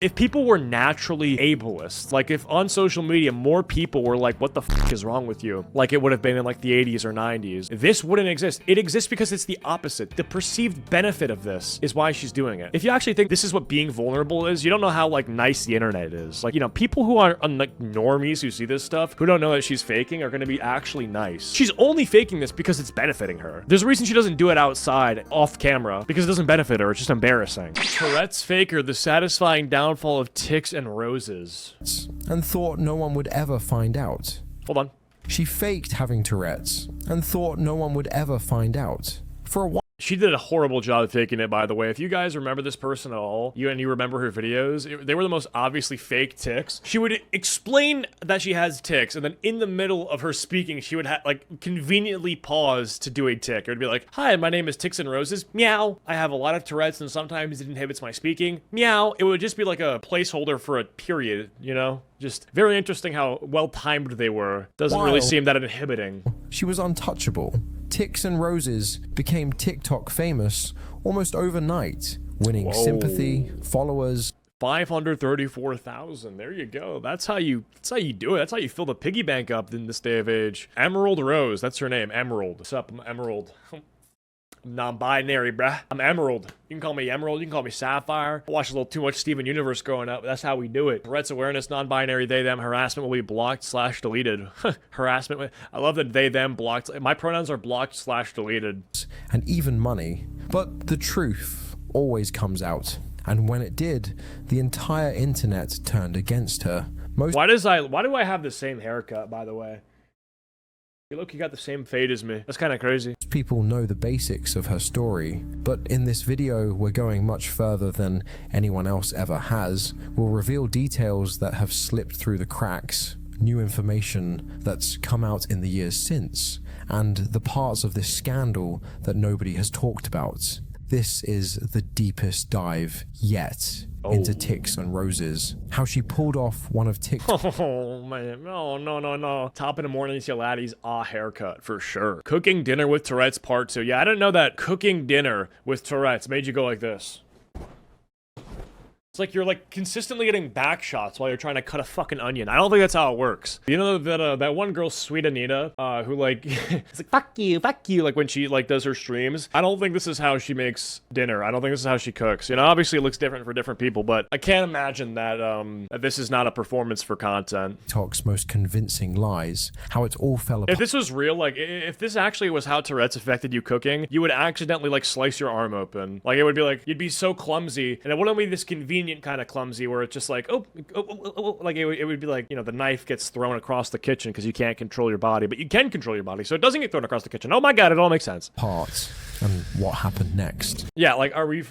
If people were naturally ableist, like if on social media more people were like, what the f is wrong with you? Like it would have been in like the 80s or 90s. This wouldn't exist. It exists because it's the opposite. The perceived benefit of this is why she's doing it. If you actually think this is what being vulnerable is, you don't know how like nice the internet is. Like, you know, people who are like normies who see this stuff, who don't know that she's faking, are gonna be actually nice. She's only faking this because it's benefiting her. There's a reason she doesn't do it outside, off camera, because it doesn't benefit her. It's just embarrassing. Tourette's faker, the satisfying downfall of tics and roses. And thought no one would ever find out. Hold on. She faked having Tourette's and thought no one would ever find out. For a while. She did a horrible job of faking it, by the way. If you guys remember this person at all, you remember her videos, they were the most obviously fake tics. She would explain that she has tics, and then in the middle of her speaking, she would like conveniently pause to do a tic. It would be like, hi, my name is Tics and Roses. Meow. I have a lot of Tourette's, and sometimes it inhibits my speaking. Meow. It would just be like a placeholder for a period, you know? Just very interesting how well-timed they were. Doesn't really seem that inhibiting. She was untouchable. Tics and Roses became TikTok famous almost overnight, winning sympathy, followers. 534,000. There you go. That's how you do it. That's how you fill the piggy bank up in this day of age. Emerald Rose. That's her name. Emerald. What's up? I'm Emerald. Non-binary, bruh. I'm Emerald. You can call me Emerald. You can call me Sapphire. I watched a little too much Steven Universe growing up. That's how we do it. Tourette's awareness, non-binary, they, them. Harassment will be blocked/deleted. Harassment. I love that they, them, blocked. My pronouns are blocked/deleted. And even money. But the truth always comes out. And when it did, the entire internet turned against her. Why do I have the same haircut, by the way? You look, you got the same fade as me. That's kind of crazy. People know the basics of her story, but in this video we're going much further than anyone else ever has. We'll reveal details that have slipped through the cracks, new information that's come out in the years since, and the parts of this scandal that nobody has talked about. This is the deepest dive yet into Tics and Roses. How she pulled off one of TikTok's. Oh man, no. Top in the morning, you see a laddie's haircut for sure. Cooking dinner with Tourette's part 2. Yeah, I didn't know that cooking dinner with Tourette's made you go like this. It's like you're like consistently getting back shots while you're trying to cut a fucking onion. I don't think that's how it works. You know that one girl, Sweet Anita, who like, it's like, fuck you, like when she like does her streams. I don't think this is how she makes dinner. I don't think this is how she cooks. You know, obviously it looks different for different people, but I can't imagine that, that this is not a performance for content. TikTok's most convincing lies, how it all fell apart. If this was real, like if this actually was how Tourette's affected you cooking, you would accidentally like slice your arm open. Like it would be like, you'd be so clumsy, and it wouldn't be this convenient kind of clumsy where it's just like like it would be like, you know, the knife gets thrown across the kitchen because you can't control your body, but you can control your body, so it doesn't get thrown across the kitchen. Oh my god, it all makes sense. Parts and what happened next. Yeah, like are we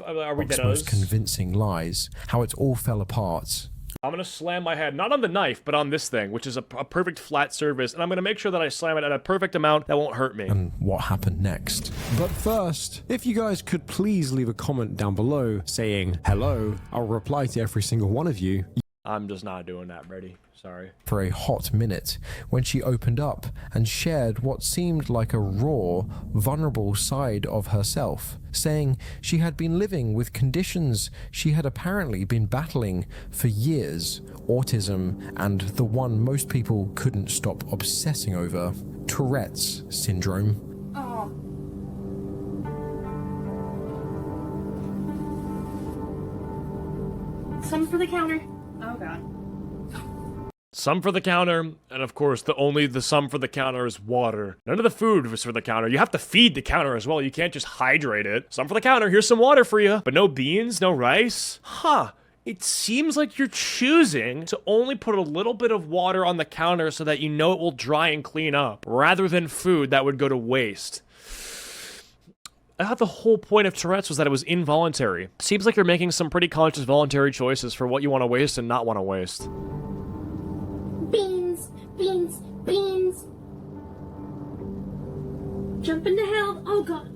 most convincing lies, how it all fell apart. I'm gonna slam my head, not on the knife, but on this thing, which is a perfect flat surface, and I'm gonna make sure that I slam it at a perfect amount that won't hurt me. And what happened next. But first, if you guys could please leave a comment down below saying hello, I'll reply to every single one of you. I'm just not doing that, Brady. Sorry. For a hot minute, when she opened up and shared what seemed like a raw, vulnerable side of herself, saying she had been living with conditions she had apparently been battling for years, autism, and the one most people couldn't stop obsessing over, Tourette's syndrome. Oh. Some for the counter. Oh god. Some for the counter, and of course, the sum for the counter is water. None of the food was for the counter. You have to feed the counter as well. You can't just hydrate it. Some for the counter, here's some water for you. But no beans, no rice? Huh. It seems like you're choosing to only put a little bit of water on the counter so that you know it will dry and clean up, rather than food that would go to waste. I thought the whole point of Tourette's was that it was involuntary. Seems like you're making some pretty conscious voluntary choices for what you want to waste and not want to waste. Beans. Jump into hell. Oh god.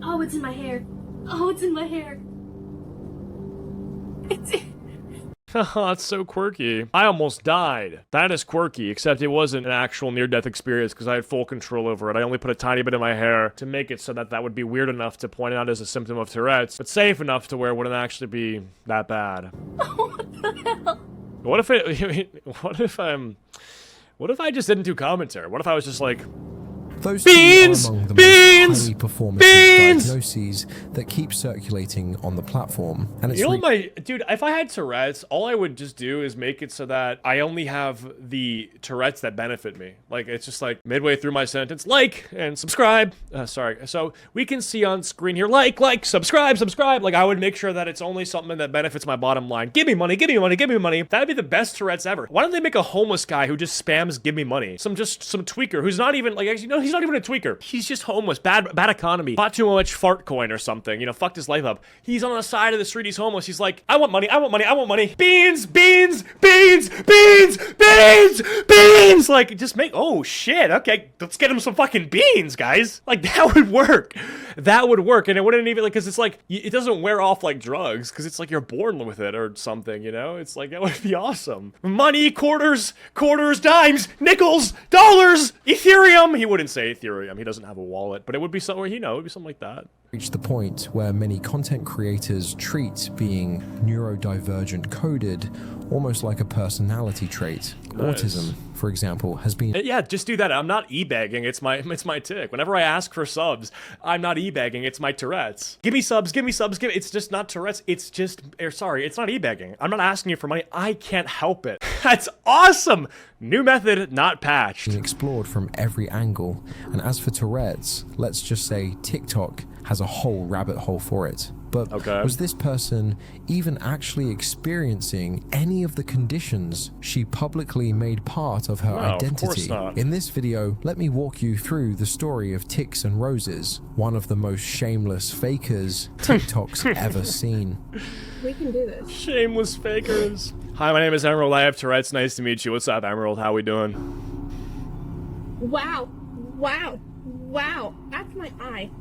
Oh, it's in my hair. Oh, it's in my hair. That's so quirky. I almost died. That is quirky, except it wasn't an actual near-death experience because I had full control over it. I only put a tiny bit in my hair to make it so that that would be weird enough to point out as a symptom of Tourette's, but safe enough to where it wouldn't actually be that bad. What the hell? What if it, what if I just didn't do commentary? What if I was just like, Those Beans! two are among the Beans! most highly performative Beans! diagnoses that keep circulating on the platform. And it's you know what dude, if I had Tourette's, all I would just do is make it so that I only have the Tourette's that benefit me. Like, it's just like midway through my sentence, like and subscribe. Sorry. So we can see on screen here, like, subscribe. Like, I would make sure that it's only something that benefits my bottom line. Give me money. That'd be the best Tourette's ever. Why don't they make a homeless guy who just spams give me money? Some tweaker who's not even, like, you know, he's not even a tweaker. He's just homeless. Bad economy. Bought too much fart coin or something. You know, fucked his life up. He's on the side of the street. He's homeless. He's like, I want money. Beans. Like, just make, oh shit. Okay, let's get him some fucking beans, guys. Like, that would work. And it wouldn't even, like, cause it's like, it doesn't wear off like drugs. Cause it's like you're born with it or something, you know? It's like, that would be awesome. Money, quarters, dimes, nickels, dollars, Ethereum. He wouldn't say Ethereum. He doesn't have a wallet, but it would be somewhere, you know, it would be something like that. reached the point where many content creators treat being neurodivergent coded almost like a personality trait. Nice. Autism, for example, has been... Yeah, just do that. I'm not e-bagging. It's my tick. Whenever I ask for subs, I'm not e-bagging. It's my Tourette's. Give me subs. It's just not Tourette's. It's just... sorry, it's not e-bagging. I'm not asking you for money. I can't help it. That's awesome. New method, not patched. Explored from every angle. And as for Tourette's, let's just say TikTok has a whole rabbit hole for it. But was this person even actually experiencing any of the conditions she publicly made part of her identity? Of course not. In this video, let me walk you through the story of Tics and Roses, one of the most shameless fakers TikTok's ever seen. We can do this. Shameless fakers. Hi, my name is Emerald. I have Tourette's. Nice to meet you. What's up, Emerald? How we doing? Wow. Wow. Wow. That's my eye.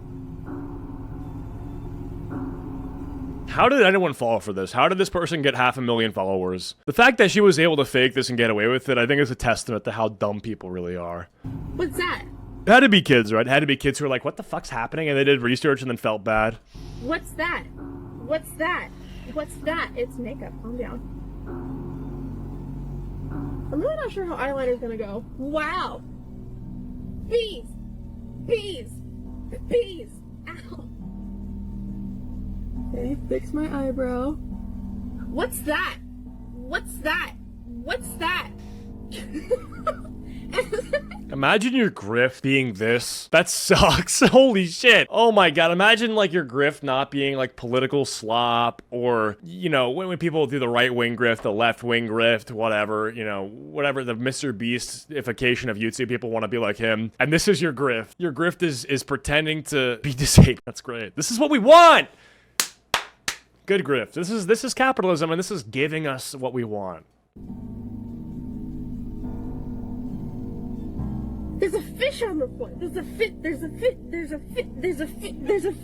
How did anyone fall for this? How did this person get 500,000 followers? The fact that she was able to fake this and get away with it, I think is a testament to how dumb people really are. What's that? It had to be kids, right? It had to be kids who were like, what the fuck's happening? And they did research and then felt bad. What's that? What's that? What's that? It's makeup. Calm down. I'm really not sure how eyeliner's gonna go. Wow. Bees. Bees. Bees. Ow. Okay, fix my eyebrow. What's that? What's that? What's that? Imagine your grift being this. That sucks. Holy shit. Oh my god. Imagine like your grift not being like political slop or, you know, when people do the right wing grift, the left wing grift, whatever, you know, whatever the Mr. Beastification of YouTube, people want to be like him. And this is your grift. Your grift is pretending to be disabled. That's great. This is what we want. Good grift. This is capitalism, and this is giving us what we want. There's a fish on the floor. There's a fit. There's a fit. There's a fit. There's a fit. There's a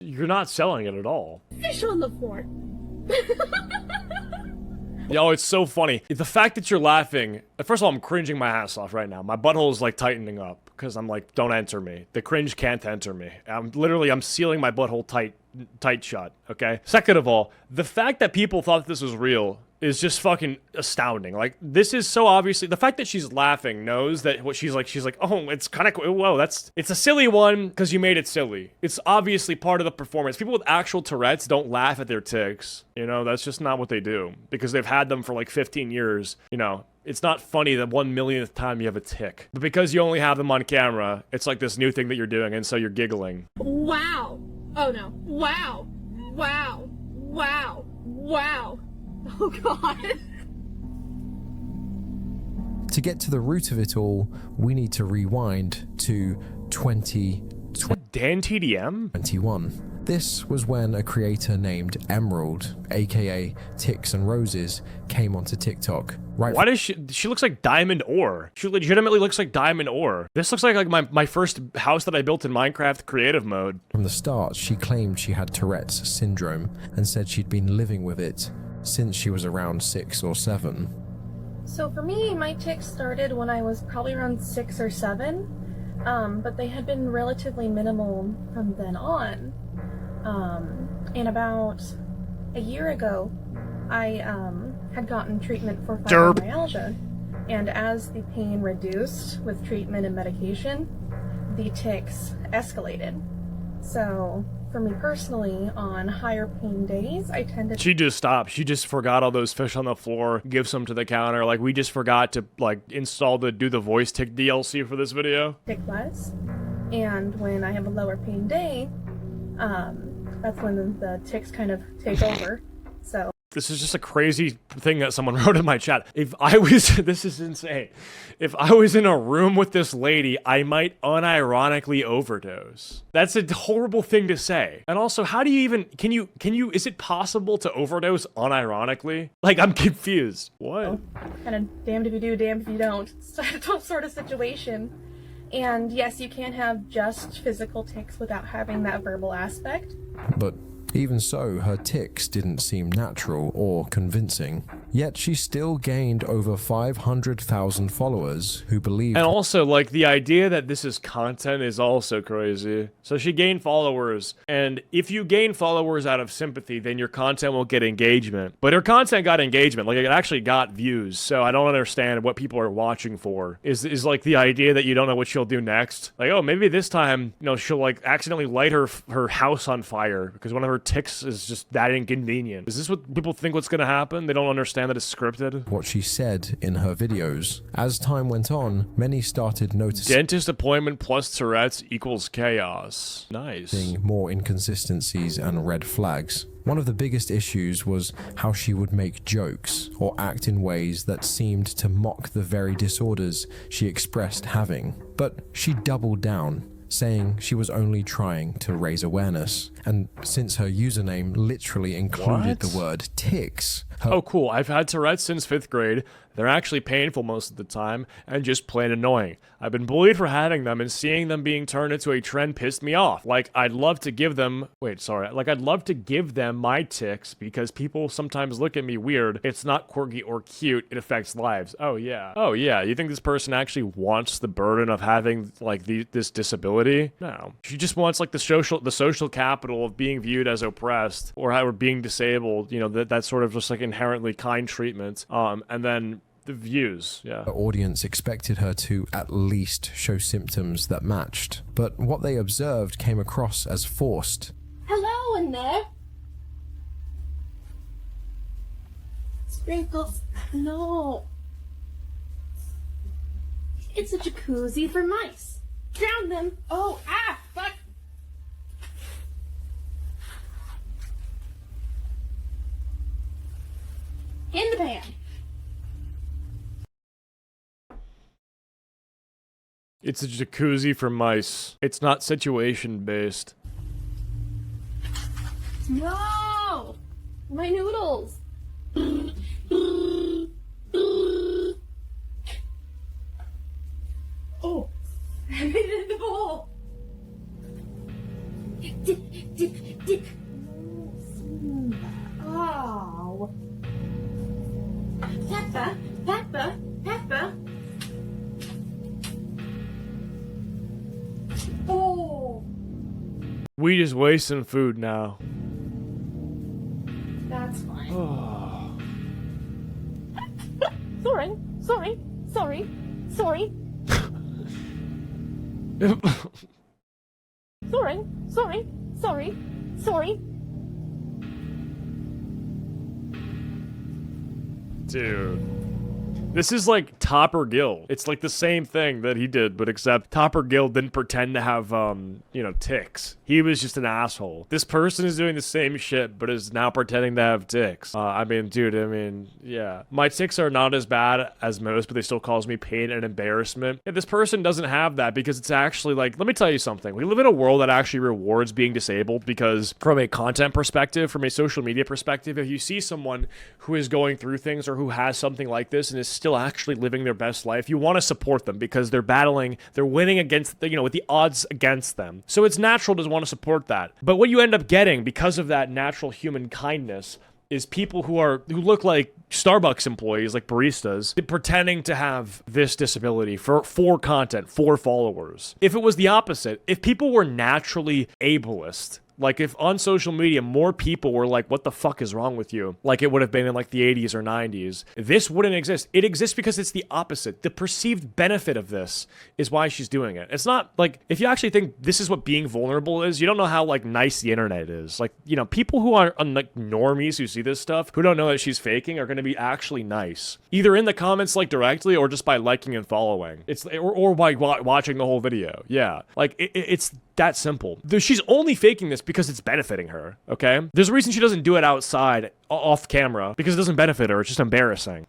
You're not selling it at all. fish on the floor. Yo, it's so funny. The fact that you're laughing, first of all, I'm cringing my ass off right now. My butthole is like tightening up because I'm like, don't enter me. The cringe can't enter me. I'm sealing my butthole tight shut, okay? Second of all, the fact that people thought this was real is just fucking astounding. Like, this is so obviously, the fact that she's laughing knows that what she's like, oh, it's kind of, whoa, it's a silly one because you made it silly. It's obviously part of the performance. People with actual Tourette's don't laugh at their tics. You know, that's just not what they do because they've had them for like 15 years, you know. It's not funny the 1,000,000th time you have a tic. But because you only have them on camera, it's like this new thing that you're doing, and so you're giggling. Wow. Oh no. Wow. Wow. Wow. Wow. Oh god. To get to the root of it all, we need to rewind to 2021. Dan TDM? This was when a creator named Emerald, aka Tics and Roses, came onto TikTok. Why does she looks like diamond ore. She legitimately looks like diamond ore. This looks like my first house that I built in Minecraft creative mode. From the start, she claimed she had Tourette's syndrome and said she'd been living with it since she was around 6 or 7. So for me, my tics started when I was probably around 6 or 7, but they had been relatively minimal from then on. And about a year ago, I had gotten treatment for fibromyalgia, and as the pain reduced with treatment and medication, the tics escalated. So for me personally, on higher pain days, I tend to... She just stopped. She just forgot all those fish on the floor, gives them to the counter. Like, we just forgot to, like, do the voice tick DLC for this video. Tick less. And when I have a lower pain day, that's when the tics kind of take over. So... This is just a crazy thing that someone wrote in my chat. If I was, this is insane. If I was in a room with this lady, I might unironically overdose. That's a horrible thing to say. And also, how do you even, is it possible to overdose unironically? Like, I'm confused. What? Kind of damned if you do, damned if you don't sort of situation. And yes, you can have just physical tics without having that verbal aspect. But even so, her tics didn't seem natural or convincing. Yet she still gained over 500,000 followers who believed... And also, like, the idea that this is content is also crazy. So she gained followers, and if you gain followers out of sympathy, then your content will get engagement. But her content got engagement, like, it actually got views, so I don't understand what people are watching for. Is like, the idea that you don't know what she'll do next. Like, oh, maybe this time, you know, she'll, like, accidentally light her house on fire, because one of her tics is just that inconvenient. Is this what people think what's gonna happen? They don't understand that it's scripted? What she said in her videos. As time went on, many started noticing dentist appointment plus Tourette's equals chaos. Nice. more inconsistencies and red flags. One of the biggest issues was how she would make jokes or act in ways that seemed to mock the very disorders she expressed having. But she doubled down, saying she was only trying to raise awareness. And since her username literally included the word tics... Oh, cool. I've had Tourette's since 5th grade. They're actually painful most of the time, and just plain annoying. I've been bullied for having them, and seeing them being turned into a trend pissed me off. Like, I'd love to give them... I'd love to give them my tics, because people sometimes look at me weird. It's not quirky or cute. It affects lives. Oh, yeah. Oh, yeah. You think this person actually wants the burden of having, like, this disability? No. She just wants, like, the social capital of being viewed as oppressed, or being disabled, you know, that sort of just, like, inherently kind treatment. And then the views, yeah. The audience expected her to at least show symptoms that matched, but what they observed came across as forced. Hello in there. Sprinkles. No. It's a jacuzzi for mice. Drown them. Oh, fuck. In the pan. It's a jacuzzi for mice. It's not situation-based. No! My noodles! Oh! I made it in the bowl! Dip. Oh! Pepper! Oh! We just wasting food now. That's fine. Oh. Sorry. Sorry. Dude. This is like Topper Gill. It's like the same thing that he did, but except Topper Gill didn't pretend to have, tics. He was just an asshole. This person is doing the same shit, but is now pretending to have tics. Yeah. My tics are not as bad as most, but they still cause me pain and embarrassment. Yeah, this person doesn't have that because it's actually like, let me tell you something. We live in a world that actually rewards being disabled because from a content perspective, from a social media perspective, if you see someone who is going through things or who has something like this and is still actually living their best life, you want to support them because they're winning against, with the odds against them. So it's natural to want to support that. But what you end up getting because of that natural human kindness is people who look like Starbucks employees, like baristas, pretending to have this disability for content, for followers. If it was the opposite, if people were naturally ableist, like if on social media more people were like, what the fuck is wrong with you? Like it would have been in like the 80s or 90s. This wouldn't exist. It exists because it's the opposite. The perceived benefit of this is why she's doing it. It's not like, if you actually think this is what being vulnerable is, you don't know how like nice the internet is. Like, people who are like normies who see this stuff, who don't know that she's faking, are going to be actually nice. Either in the comments like directly or just by liking and following. Or by watching the whole video. Yeah. Like it's that simple. She's only faking this because it's benefiting her, okay? There's a reason she doesn't do it outside, off camera, because it doesn't benefit her. It's just embarrassing.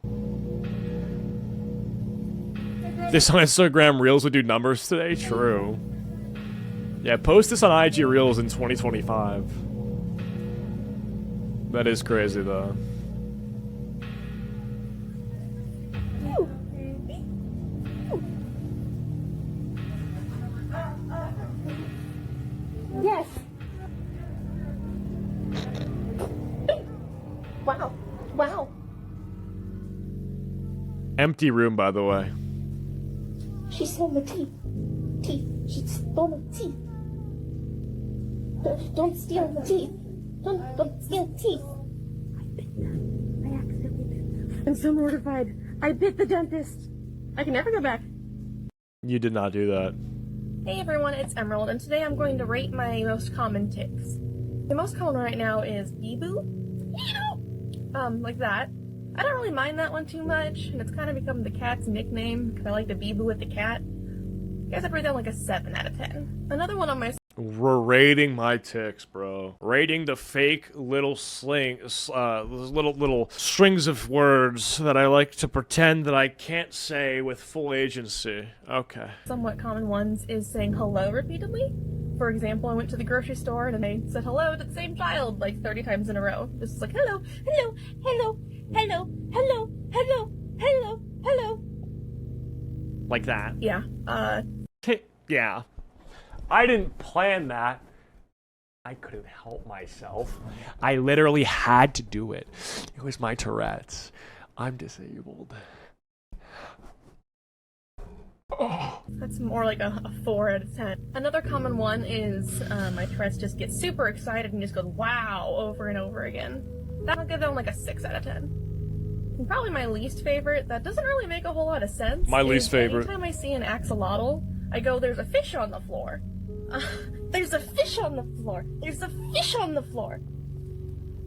This on Instagram Reels would do numbers today? True. Yeah, post this on IG Reels in 2025. That is crazy, though. Yes. Wow. Wow. Empty room, by the way. She stole my teeth. She stole my teeth. Don't steal the teeth. Don't steal teeth. I bit them. I accidentally bit them. I'm so mortified. I bit the dentist. I can never go back. You did not do that. Hey everyone, it's Emerald, and today I'm going to rate my most common tics. The most common right now is bee-boo. Like that. I don't really mind that one too much, and it's kind of become the cat's nickname, because I like to bee-boo with the cat. I guess I'd rate that like a 7 out of 10. Another one on my... We're rating my tics, bro. Rating the fake little little strings of words that I like to pretend that I can't say with full agency. Okay. Somewhat common ones is saying hello repeatedly. For example, I went to the grocery store and they said hello to the same child like 30 times in a row. Just like hello, hello, hello, hello, hello, hello, hello, hello. Like that. Yeah. Yeah. I didn't plan that. I couldn't help myself. I literally had to do it. It was my Tourette's. I'm disabled. Oh. That's more like a 4 out of 10. Another common one is my Tourette's just gets super excited and just goes wow over and over again. That'll give them like a 6 out of 10. And probably my least favorite, that doesn't really make a whole lot of sense. My least favorite. Anytime I see an axolotl, I go, there's a fish on the floor. There's a fish on the floor. There's a fish on the floor.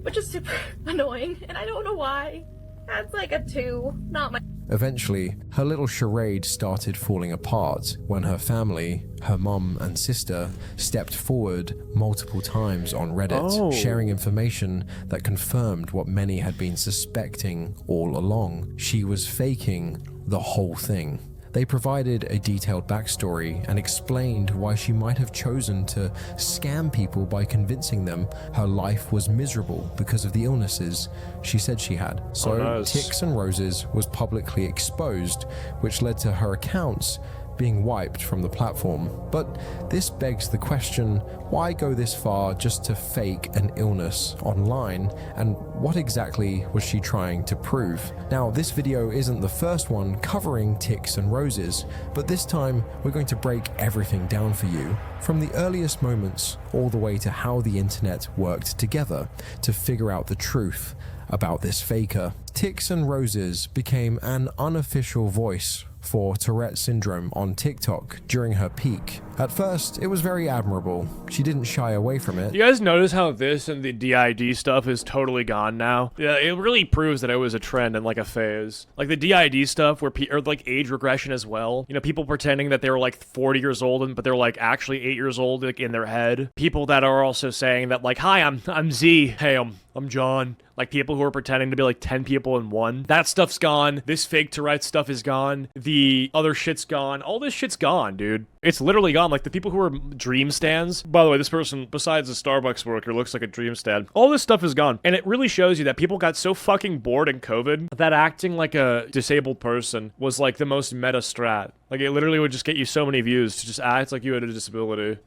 Which is super annoying, and I don't know why. That's like a 2, not my... Eventually, her little charade started falling apart when her family, her mum and sister, stepped forward multiple times on Reddit, sharing information that confirmed what many had been suspecting all along. She was faking the whole thing. They provided a detailed backstory and explained why she might have chosen to scam people by convincing them her life was miserable because of the illnesses she said she had. So Tics and Roses was publicly exposed, which led to her accounts being wiped from the platform. But this begs the question, why go this far just to fake an illness online, and what exactly was she trying to prove? Now, this video isn't the first one covering Tics and Roses, but this time we're going to break everything down for you, from the earliest moments all the way to how the internet worked together to figure out the truth about this faker. Tics and Roses became an unofficial voice for Tourette syndrome on TikTok during her peak. At first, it was very admirable. She didn't shy away from it. You guys notice how this and the DID stuff is totally gone now? Yeah, it really proves that it was a trend and like a phase. Like the DID stuff or like age regression as well. You know, people pretending that they were like 40 years old but they're like actually 8 years old like in their head. People that are also saying that like, hi, I'm Z. Hey, I'm John. Like people who are pretending to be like 10 people in one. That stuff's gone. This fake Tourette stuff is gone. The other shit's gone. All this shit's gone, dude. It's literally gone. Like the people who are dream stands. By the way, this person, besides the Starbucks worker, looks like a dream stand. All this stuff is gone. And it really shows you that people got so fucking bored in COVID that acting like a disabled person was like the most meta strat. Like it literally would just get you so many views to just act like you had a disability.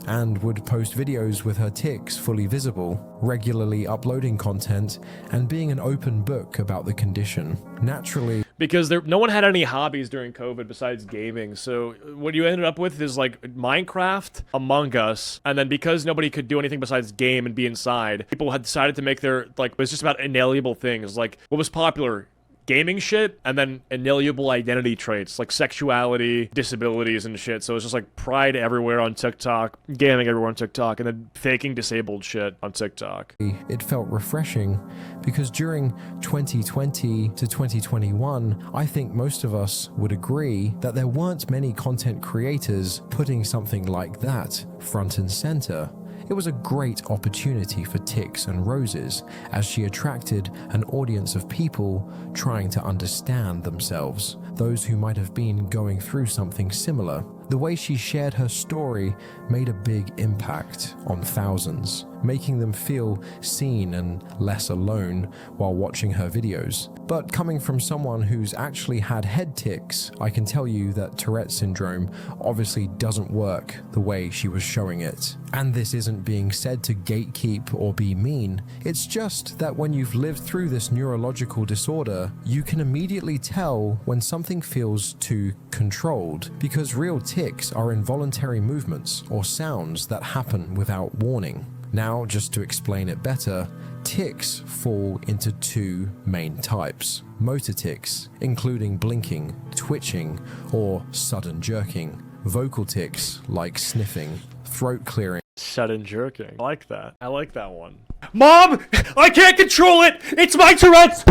And would post videos with her tics fully visible, regularly uploading content, and being an open book about the condition. Naturally, because no one had any hobbies during COVID besides gaming, so what you ended up with is like Minecraft, Among Us, and then because nobody could do anything besides game and be inside, people had decided to make their, like, it was just about inalienable things, like what was popular? Gaming shit, and then inalienable identity traits like sexuality, disabilities, and shit. So it's just like pride everywhere on TikTok, gaming everywhere on TikTok, and then faking disabled shit on TikTok. It felt refreshing because during 2020 to 2021, I think most of us would agree that there weren't many content creators putting something like that front and center. It was a great opportunity for Tics and Roses as she attracted an audience of people trying to understand themselves, those who might have been going through something similar. The way she shared her story made a big impact on thousands, making them feel seen and less alone while watching her videos. But coming from someone who's actually had head tics, I can tell you that Tourette syndrome obviously doesn't work the way she was showing it. And this isn't being said to gatekeep or be mean. It's just that when you've lived through this neurological disorder, you can immediately tell when something feels too controlled, because real tics are involuntary movements or sounds that happen without warning. Now, just to explain it better, tics fall into two main types. Motor tics, including blinking, twitching, or sudden jerking. Vocal tics, like sniffing, throat clearing. Sudden jerking. I like that. I like that one. Mom! I can't control it! It's my Tourette's!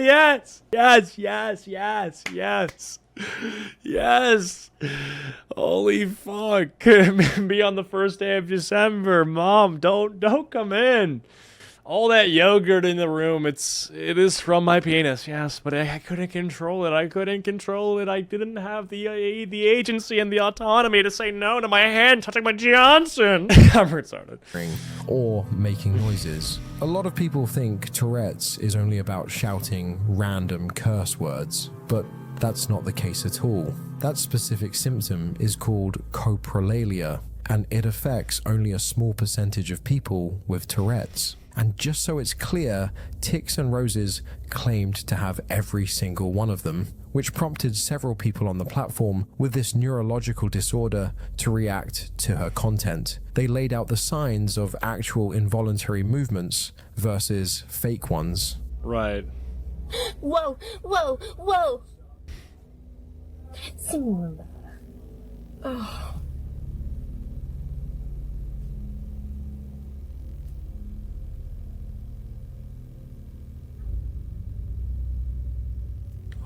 Yes! Yes, yes, yes, yes. Yes. Holy fuck. Be on the first day of December. Mom, don't come in. All that yogurt in the room, it is from my penis, yes, but I couldn't control it. I couldn't control it. I didn't have the agency and the autonomy to say no to my hand touching my Johnson. I'm retarded. Or making noises. A lot of people think Tourette's is only about shouting random curse words, but that's not the case at all. That specific symptom is called coprolalia, and it affects only a small percentage of people with Tourette's. And just so it's clear, Tics and Roses claimed to have every single one of them, which prompted several people on the platform with this neurological disorder to react to her content. They laid out the signs of actual involuntary movements versus fake ones. Right. Whoa, whoa, whoa! Simula. Oh.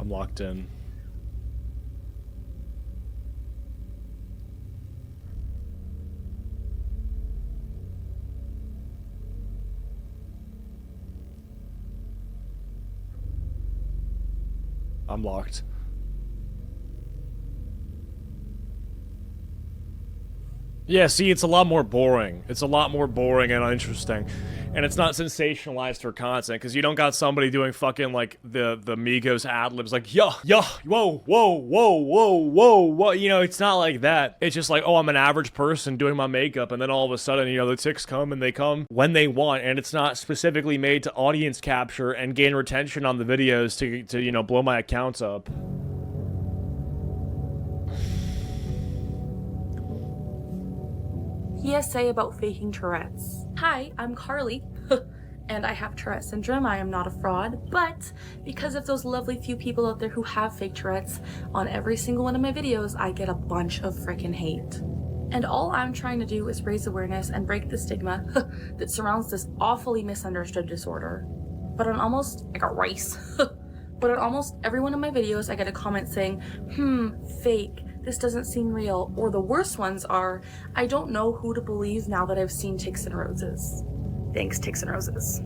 I'm locked in. I'm locked. Yeah, see, it's a lot more boring. It's a lot more boring and uninteresting. And it's not sensationalized for content, because you don't got somebody doing fucking, like, the Migos ad-libs, like, yo, whoa, whoa, whoa, whoa, whoa. You know, it's not like that. It's just like, oh, I'm an average person doing my makeup, and then all of a sudden, you know, the tics come, and they come when they want, and it's not specifically made to audience capture and gain retention on the videos to you know, blow my accounts up. PSA about faking Tourette's. Hi, I'm Carly. and I have Tourette syndrome. I am not a fraud, but because of those lovely few people out there who have fake Tourette's, on every single one of my videos, I get a bunch of freaking hate. And all I'm trying to do is raise awareness and break the stigma that surrounds this awfully misunderstood disorder. But on almost, I got rice. But on almost every one of my videos, I get a comment saying, fake, this doesn't seem real. Or the worst ones are, I don't know who to believe now that I've seen Tics and Roses. Thanks, Tics and Roses.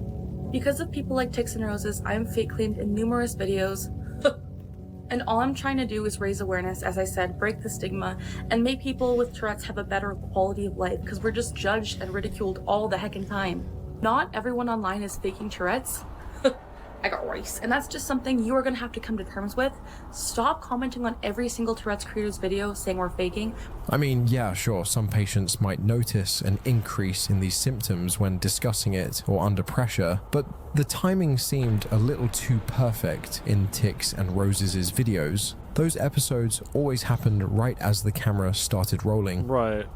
Because of people like Tics and Roses, I am fake claimed in numerous videos. And all I'm trying to do is raise awareness, as I said, break the stigma, and make people with Tourette's have a better quality of life, because we're just judged and ridiculed all the heckin' time. Not everyone online is faking Tourette's. I got rice. And that's just something you are gonna have to come to terms with. Stop commenting on every single Tourette's creator's video saying we're faking. I mean, yeah, sure, some patients might notice an increase in these symptoms when discussing it or under pressure, but the timing seemed a little too perfect in Tics and Roses' videos. Those episodes always happened right as the camera started rolling. Right.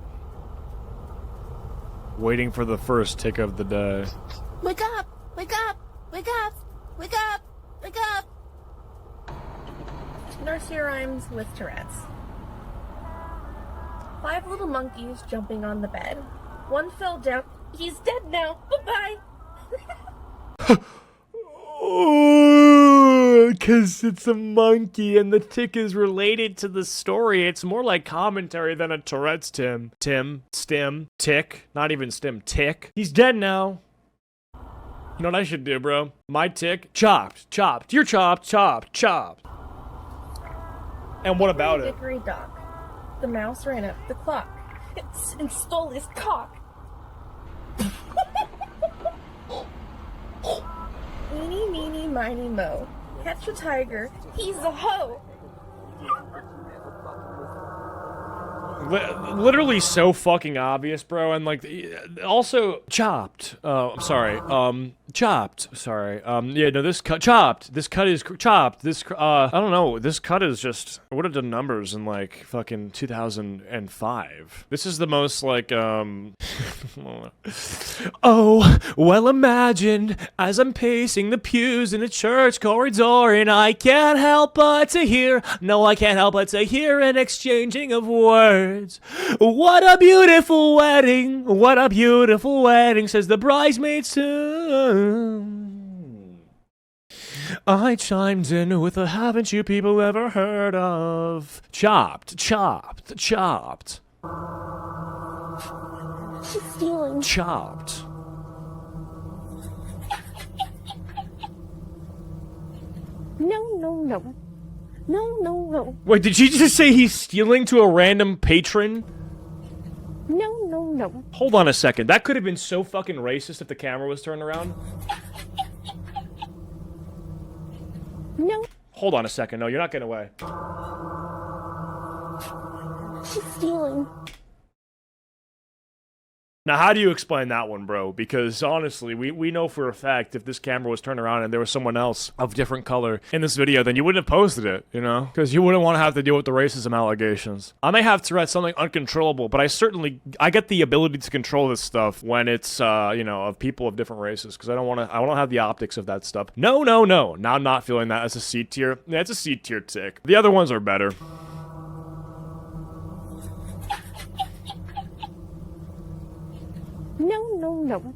Waiting for the first tick of the day. Wake up! Wake up! Wake up! Wake up! Wake up! Nursery rhymes with Tourette's. 5 little monkeys jumping on the bed. One fell down. He's dead now. Bye-bye. Because it's a monkey and the tick is related to the story. It's more like commentary than a Tourette's stim, tick. Not even stim, tick. He's dead now. You know what I should do, bro? My tick, chopped. You're chopped. And what about it? Dickory dock. The mouse ran up the clock and stole his cock. Eeny, meeny, miny, mo. Catch a tiger. He's a hoe. Literally so fucking obvious, bro. And like, also chopped. I'm sorry. Chopped. Sorry. Yeah, no, this cut chopped. This cut is chopped. This I don't know. This cut is just, I would have done numbers in like fucking 2005. This is the most like oh, well, imagine as I'm pacing the pews in a church corridor, and I can't help but to hear, no, I can't help but to hear an exchanging of words. What a beautiful wedding, says the bridesmaids too. I chimed in with a haven't you people ever heard of? Chopped. She's stealing. Chopped. No. Wait, did you just say he's stealing to a random patron? No. Hold on a second. That could have been so fucking racist if the camera was turned around. No. Hold on a second. No, you're not getting away. She's stealing. Now, how do you explain that one, bro? Because honestly, we know for a fact if this camera was turned around and there was someone else of different color in this video, then you wouldn't have posted it, you know? Because you wouldn't want to have to deal with the racism allegations. I may have Tourette something uncontrollable, but I get the ability to control this stuff when it's, you know, of people of different races. Because I don't have the optics of that stuff. No. Now I'm not feeling that as a C tier. Yeah, it's a C tier tick. The other ones are better. No.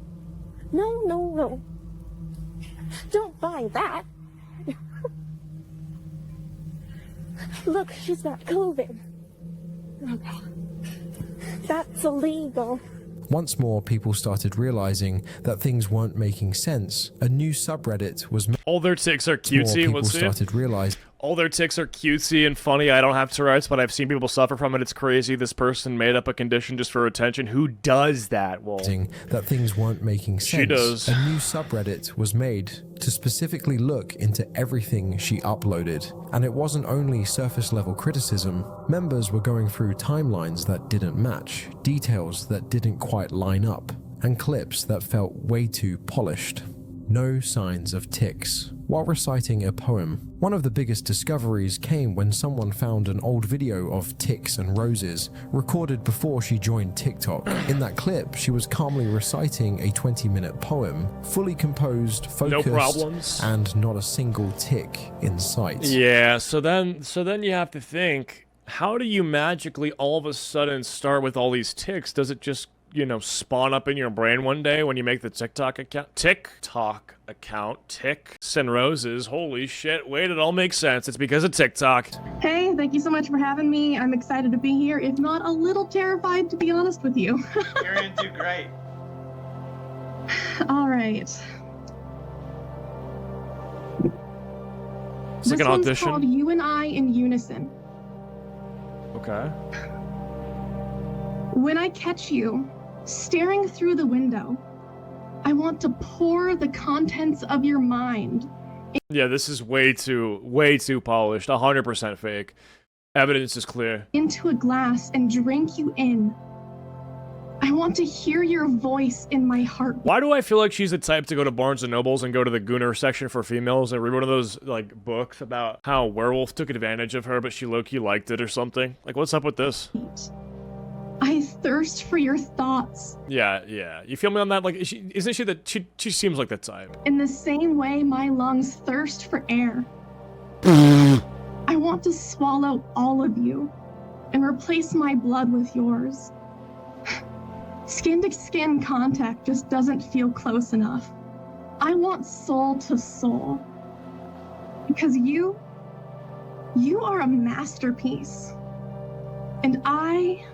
Don't buy that. Look, she's got COVID. That's illegal. Once more, people started realizing that things weren't making sense. A new subreddit was All their ticks are cutesy. people started realizing all their ticks are cutesy and funny. I don't have Tourette's, but I've seen people suffer from it. It's crazy. This person made up a condition just for attention. Who does that? Well, that things weren't making sense. She does. A new subreddit was made to specifically look into everything she uploaded. And it wasn't only surface level criticism. Members were going through timelines that didn't match, details that didn't quite line up, and clips that felt way too polished. No signs of tics. while reciting a poem. One of the biggest discoveries came when someone found an old video of tics and roses, recorded before she joined TikTok. In that clip, she was calmly reciting a 20-minute poem, fully composed, focused, no problems, and not a single tic in sight. Yeah, so then you have to think, how do you magically all of a sudden start with all these tics? Does it just, you know, spawn up in your brain one day when you make the TikTok account? Tics and roses. Holy shit. Wait, it all makes sense. It's because of TikTok. Hey, thank you so much for having me. I'm excited to be here, if not a little terrified, to be honest with you. You're gonna do great. All right. It's like an one's audition. called You and I in Unison. Okay. When I catch you staring through the window, I want to pour the contents of your mind. Yeah, this is way too polished. 100% fake. Evidence is clear. Into a glass and drink you in. I want to hear your voice in my heart. Why do I feel like she's the type to go to Barnes & Nobles and go to the Gunner section for females and read one of those, like, books about how a werewolf took advantage of her, but she low-key liked it or something? Like, what's up with this? I thirst for your thoughts. Yeah. You feel me on that? Like, isn't she that? She seems like that type. In the same way my lungs thirst for air. I want to swallow all of you and replace my blood with yours. Skin-to-skin contact just doesn't feel close enough. I want soul to soul. Because you are a masterpiece. And I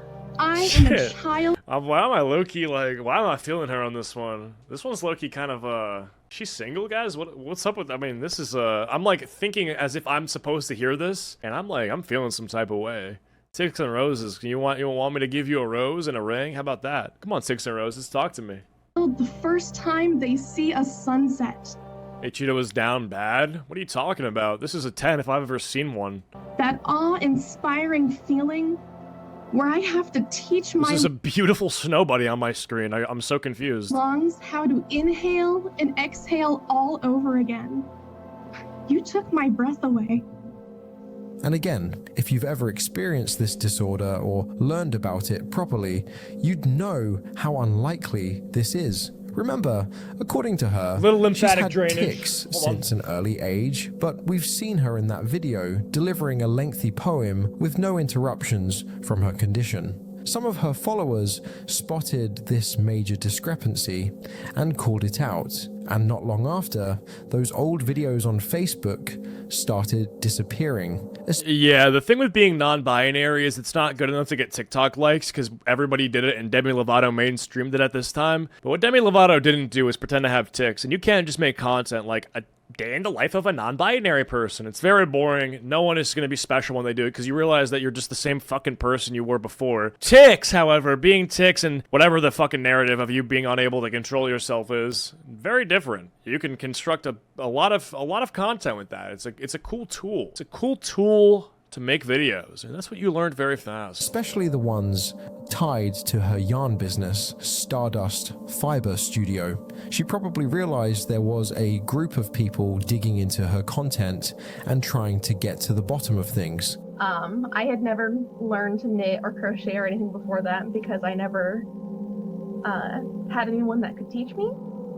am a child. Why am I low-key, like, why am I feeling her on this one? This one's low-key kind of, she's single, guys? What's up with, I mean, this is, I'm, like, thinking as if I'm supposed to hear this, and I'm, like, I'm feeling some type of way. Tics and roses. You want me to give you a rose and a ring? How about that? Come on, Tics and roses, talk to me. The first time they see a sunset. Acheeto was down bad? What are you talking about? This is a 10 if I've ever seen one. That awe-inspiring feeling where I have to teach my This is a beautiful snow buddy on my screen. I'm so confused. lungs how to inhale and exhale all over again. You took my breath away. And again, if you've ever experienced this disorder or learned about it properly, you'd know how unlikely this is. Remember, according to her, Little she's lymphatic had drainage. tics Hold on. since an early age, but we've seen her in that video delivering a lengthy poem with no interruptions from her condition. Some of her followers spotted this major discrepancy and called it out, and not long after, those old videos on Facebook started disappearing. Yeah, the thing with being non-binary is it's not good enough to get TikTok likes because everybody did it and Demi Lovato mainstreamed it at this time. But what Demi Lovato didn't do is pretend to have tics, and you can't just make content like a day in the life of a non-binary person. It's very boring. No one is going to be special when they do it because you realize that you're just the same fucking person you were before. Tics, however, being tics and whatever the fucking narrative of you being unable to control yourself is, very different. You can construct a lot of content with that. It's a cool tool. It's a cool tool to make videos, and that's what you learned very fast. Especially the ones tied to her yarn business, Stardust Fiber Studio. She probably realized there was a group of people digging into her content and trying to get to the bottom of things. I had never learned to knit or crochet or anything before that because I never had anyone that could teach me.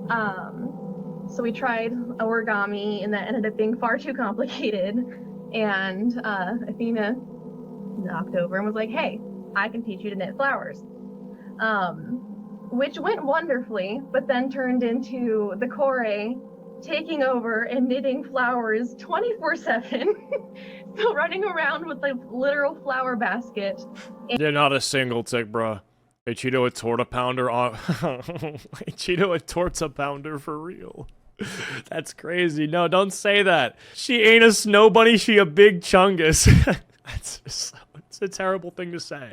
So we tried origami, and that ended up being far too complicated. And Athena knocked over and was like, hey, I can teach you to knit flowers. Which went wonderfully, but then turned into the Kore taking over and knitting flowers 24/7. So running around with a literal flower basket. You're not a single tick, bruh. Acheeto a torta pounder on Acheeto a torta pounder for real. That's crazy. No, don't say that. She ain't a snow bunny, she a big chungus. It's a terrible thing to say.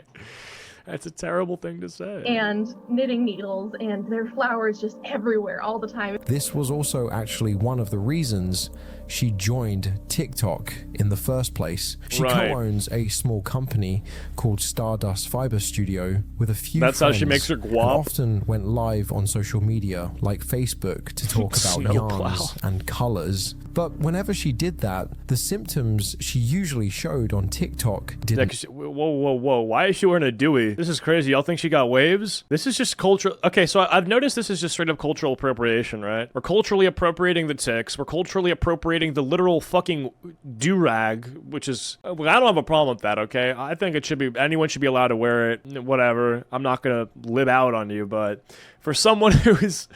That's a terrible thing to say. and knitting needles, and there are flowers just everywhere all the time. This was also actually one of the reasons she joined TikTok in the first place. She Right. co-owns a small company called Stardust Fiber Studio with a few That's how she friends, makes her and guap? often went live on social media like Facebook to talk about Snowplow. yarns and colors. But whenever she did that, the symptoms she usually showed on TikTok Yeah, didn't 'cause whoa. Why is she wearing a Dewey? This is crazy. Y'all think she got waves? This is just cultural. Okay, so I've noticed this is just straight up cultural appropriation, right? We're culturally appropriating the tics. We're culturally appropriating the literal fucking do-rag, which is... I don't have a problem with that, okay? I think it should be... Anyone should be allowed to wear it. Whatever. I'm not gonna lib out on you, but for someone who is...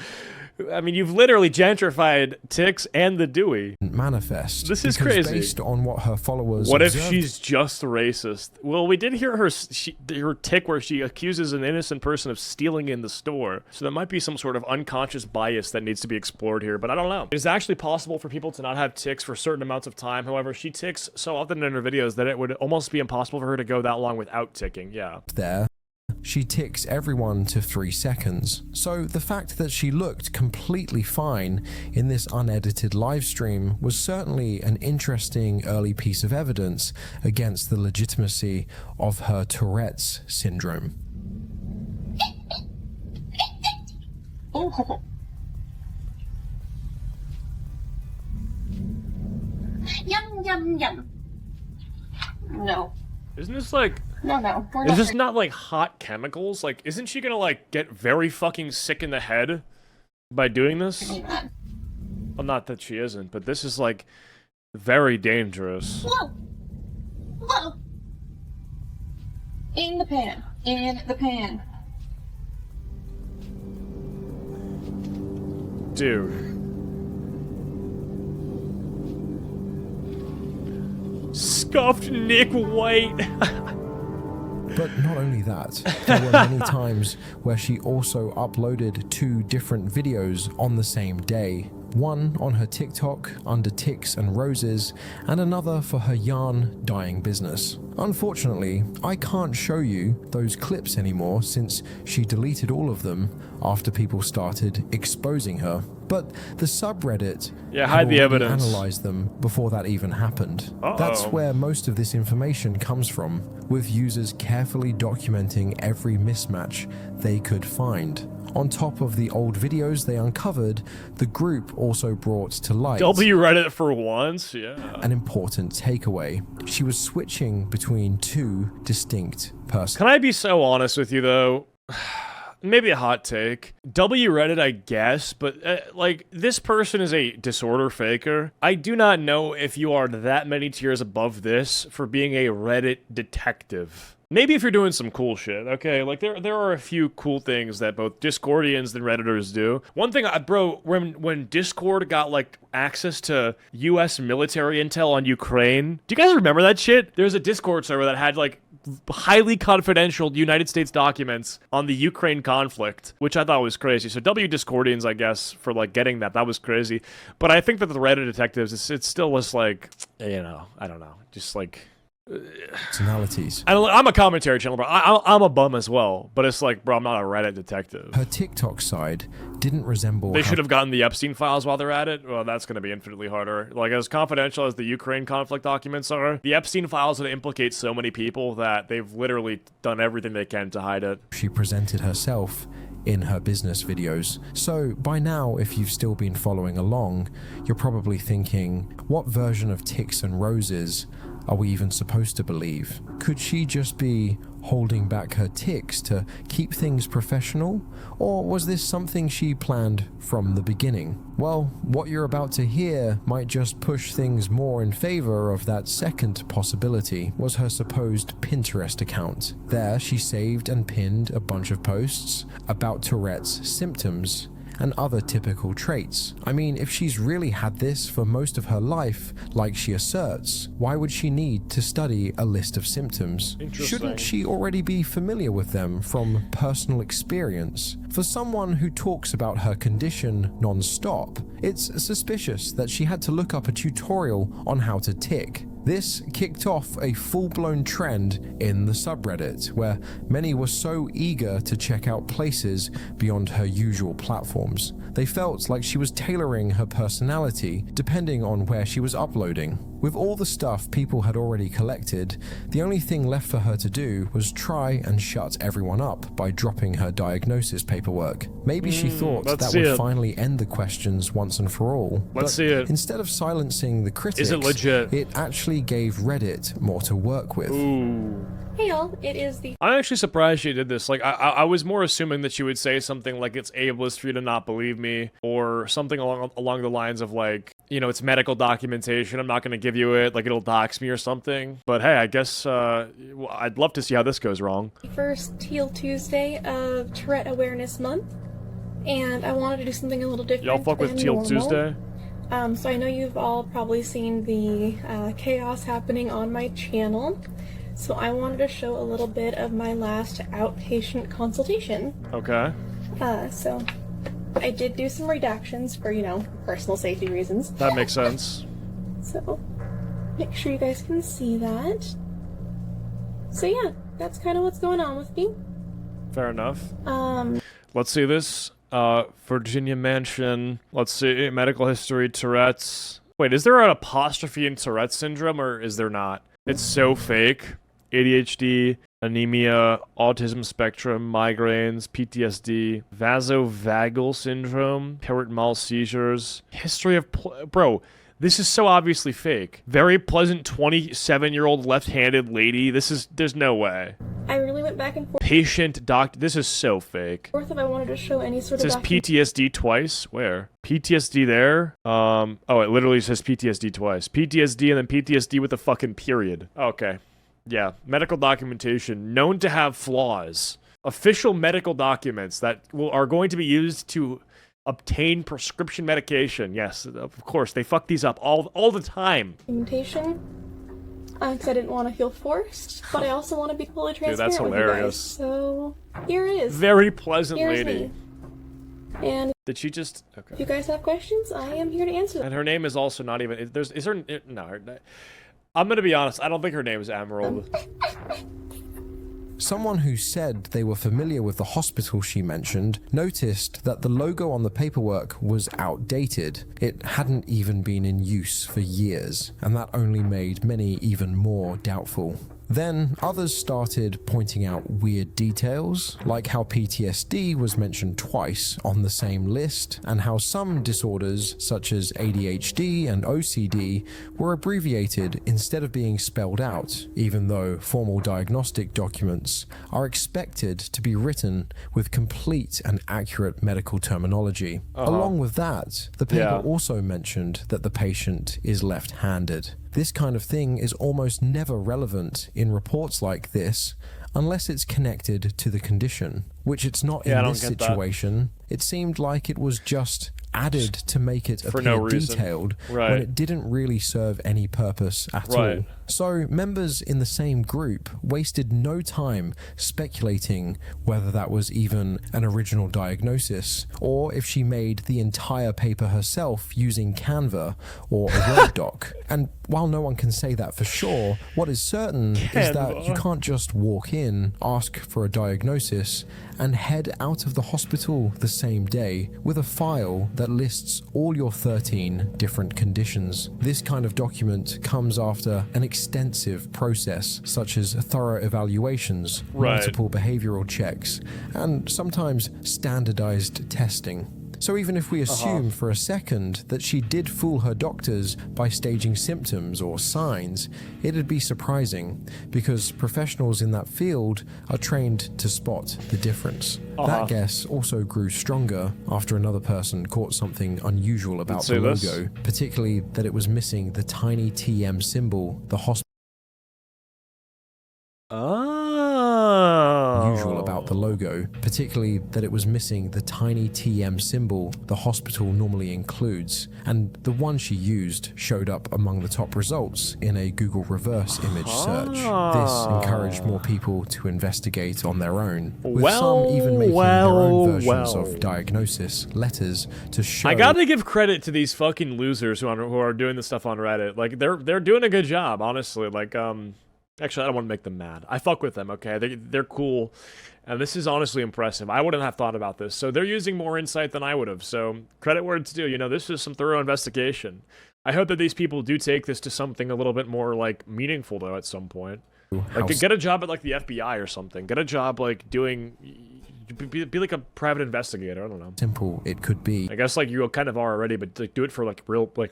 I mean, you've literally gentrified tics and the Dewey. manifest. This is because crazy. Based on what her followers What if observed she's just racist? Well, we did hear her tick where she accuses an innocent person of stealing in the store. So there might be some sort of unconscious bias that needs to be explored here, but I don't know. It is actually possible for people to not have tics for certain amounts of time. However, she ticks so often in her videos that it would almost be impossible for her to go that long without ticking. Yeah. there, she ticks everyone to 3 seconds. So the fact that she looked completely fine in this unedited live stream was certainly an interesting early piece of evidence against the legitimacy of her Tourette's syndrome. Yum, yum, yum. No. Isn't this like... No. We're Is not. this not like hot chemicals? Like, isn't she gonna like get very fucking sick in the head by doing this? Well, not that she isn't, but this is like very dangerous. Whoa. In the pan. Dude. Scuffed Nick White. But not only that, there were many times where she also uploaded 2 different videos on the same day. One on her TikTok under Tics and Roses, and another for her yarn dyeing business. Unfortunately, I can't show you those clips anymore since she deleted all of them after people started exposing her. But the subreddit Yeah, had hide the already evidence. analyzed them before that even happened. Uh-oh. That's where most of this information comes from, with users carefully documenting every mismatch they could find. On top of the old videos they uncovered, the group also brought to light W Reddit for once, yeah. an important takeaway. She was switching between 2 distinct persons. Can I be so honest with you though? Maybe a hot take. W Reddit, I guess, but like this person is a disorder faker. I do not know if you are that many tiers above this for being a Reddit detective. Maybe if you're doing some cool shit, okay? Like, there are a few cool things that both Discordians and Redditors do. One thing, bro, when Discord got, like, access to U.S. military intel on Ukraine, do you guys remember that shit? There's a Discord server that had, like, highly confidential United States documents on the Ukraine conflict, which I thought was crazy. So Discordians, I guess, for, like, getting that was crazy. But I think that the Reddit detectives, it still was, like, you know, I don't know, just, like... personalities. I'm a commentary channel, bro. I'm a bum as well, but it's like, bro, I'm not a Reddit detective. Her TikTok side didn't resemble They how should have gotten the Epstein files while they're at it. Well, that's going to be infinitely harder. Like, as confidential as the Ukraine conflict documents are, the Epstein files would implicate so many people that they've literally done everything they can to hide it. she presented herself in her business videos. So by now, if you've still been following along, you're probably thinking, what version of Tics and Roses are we even supposed to believe? Could she just be holding back her tics to keep things professional? Or was this something she planned from the beginning? Well, what you're about to hear might just push things more in favor of that second possibility, was her supposed Pinterest account. There, she saved and pinned a bunch of posts about Tourette's symptoms and other typical traits. I mean, if she's really had this for most of her life, like she asserts, why would she need to study a list of symptoms? Shouldn't she already be familiar with them from personal experience? For someone who talks about her condition non-stop, it's suspicious that she had to look up a tutorial on how to tic. This kicked off a full-blown trend in the subreddit, where many were so eager to check out places beyond her usual platforms. They felt like she was tailoring her personality depending on where she was uploading. With all the stuff people had already collected, the only thing left for her to do was try and shut everyone up by dropping her diagnosis paperwork. Maybe she thought that would finally end the questions once and for all. Let's see it. Instead of silencing the critics, Is it legit? it actually gave Reddit more to work with. Ooh. Hey y'all, it is the I'm actually surprised she did this. Like, I was more assuming that she would say something like it's ableist for you to not believe me, or something along the lines of like, you know, it's medical documentation, I'm not going to give you it, like it'll dox me or something. But hey, I guess I'd love to see how this goes wrong. first Teal Tuesday of Tourette Awareness Month, and I wanted to do something a little different. Y'all fuck with than Teal normal. Tuesday? So I know you've all probably seen the chaos happening on my channel. So I wanted to show a little bit of my last outpatient consultation. Okay. So I did do some redactions for, you know, personal safety reasons. That makes sense. So make sure you guys can see that. So yeah, that's kind of what's going on with me. Fair enough. Let's see this. Virginia Mansion. Let's see. Medical history, Tourette's. Wait, is there an apostrophe in Tourette syndrome, or is there not? It's so fake. ADHD, anemia, autism spectrum, migraines, PTSD, vasovagal syndrome, Peyrotre-Mal seizures, history of... Bro, this is so obviously fake. Very pleasant 27-year-old left-handed lady. There's no way. I really went back and Patient doctor. This is so fake. forth if I wanted to show any sort It of says PTSD twice. Where? PTSD there? Oh, it literally says PTSD twice. PTSD and then PTSD with a fucking period. Okay. Yeah. Medical documentation known to have flaws. Official medical documents that are going to be used to obtain prescription medication. Yes, of course. They fuck these up all the time. documentation. Because I didn't want to feel forced, but I also want to be fully Dude, transparent that's with you guys. hilarious. So here it is. Very pleasant Here's lady. me. And Did she just... if Okay. you guys have questions, I am here to answer them. And her name is also not even... Is her... No, I'm gonna be honest. I don't think her name is Emerald. Someone who said they were familiar with the hospital she mentioned noticed that the logo on the paperwork was outdated. It hadn't even been in use for years, and that only made many even more doubtful. Then others started pointing out weird details, like how PTSD was mentioned twice on the same list, and how some disorders, such as ADHD and OCD, were abbreviated instead of being spelled out, even though formal diagnostic documents are expected to be written with complete and accurate medical terminology. Along with that, the paper also mentioned that the patient is left-handed. This kind of thing is almost never relevant in reports like this unless it's connected to the condition, which it's not in this situation. It seemed like it was just added to make it appear detailed when it didn't really serve any purpose at all. So members in the same group wasted no time speculating whether that was even an original diagnosis, or if she made the entire paper herself using Canva or a Word doc. And while no one can say that for sure, what is certain is that you can't just walk in, ask for a diagnosis, and head out of the hospital the same day with a file that lists all your 13 different conditions. This kind of document comes after an extensive process, such as thorough evaluations, multiple behavioral checks, and sometimes standardized testing. So even if we assume for a second that she did fool her doctors by staging symptoms or signs, it'd be surprising, because professionals in that field are trained to spot the difference. That guess also grew stronger after another person caught something unusual about the logo, particularly that it was missing the tiny TM symbol the hospital unusual about the logo, particularly that it was missing the tiny TM symbol the hospital normally includes, and the one she used showed up among the top results in a Google reverse image search. This encouraged more people to investigate on their own, with some even making their own versions of diagnosis letters to show. I gotta give credit to these fucking losers who are doing this stuff on Reddit. Like, they're doing a good job, honestly. Like, actually, I don't want to make them mad. I fuck with them, okay? They're cool, and this is honestly impressive. I wouldn't have thought about this, so they're using more insight than I would have. So credit where it's due. You know, this is some thorough investigation. I hope that these people do take this to something a little bit more like meaningful, though, at some point. Like, get a job at like the FBI or something. Get a job like doing. Be like a private investigator. I don't know. Simple it could be. I guess like you kind of are already, but like do it for like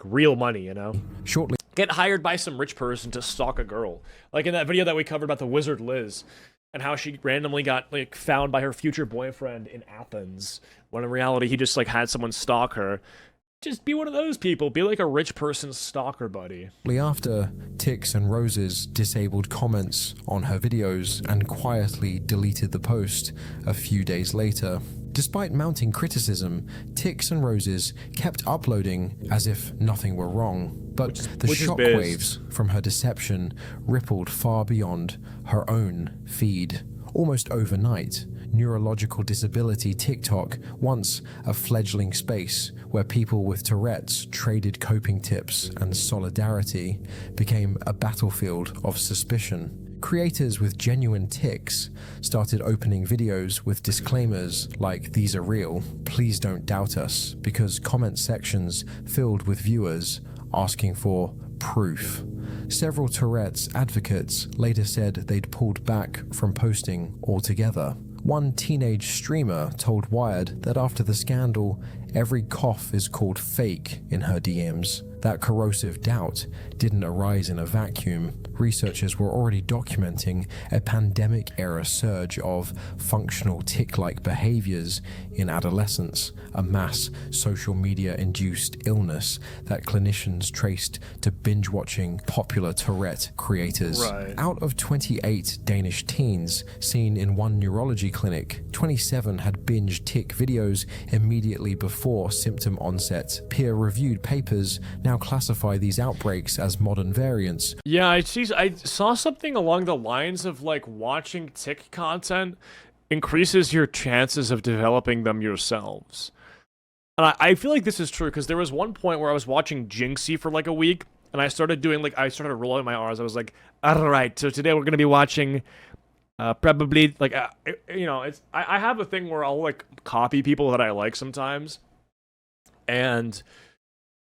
real money, you know. Shortly. Get hired by some rich person to stalk a girl. Like in that video that we covered about the wizard Liz, and how she randomly got like found by her future boyfriend in Athens, when in reality he just like had someone stalk her. Just be one of those people. Be like a rich person's stalker buddy. After Tics and Roses disabled comments on her videos and quietly deleted the post a few days later. Despite mounting criticism, Tics and Roses kept uploading as if nothing were wrong. But the shockwaves from her deception rippled far beyond her own feed. Almost overnight, neurological disability TikTok, once a fledgling space where people with Tourette's traded coping tips and solidarity, became a battlefield of suspicion. Creators with genuine tics started opening videos with disclaimers like "These are real, please don't doubt us," because comment sections filled with viewers asking for proof. Several Tourette's advocates later said they'd pulled back from posting altogether. One teenage streamer told Wired that after the scandal, every cough is called fake in her DMs. That corrosive doubt didn't arise in a vacuum. Researchers were already documenting a pandemic-era surge of functional tic-like behaviors in adolescence, a mass social media-induced illness that clinicians traced to binge-watching popular Tourette creators. Right. Out of 28 Danish teens seen in one neurology clinic, 27 had binge tic videos immediately before symptom onset. Peer-reviewed papers now classify these outbreaks as modern variants. Yeah, I saw something along the lines of like watching tic content increases your chances of developing them yourselves. And I feel like this is true because there was one point where I was watching Jinxie for like a week, and I started rolling my R's. I was like, all right, so today we're going to be watching probably like, you know, I have a thing where I'll like copy people that I like sometimes. And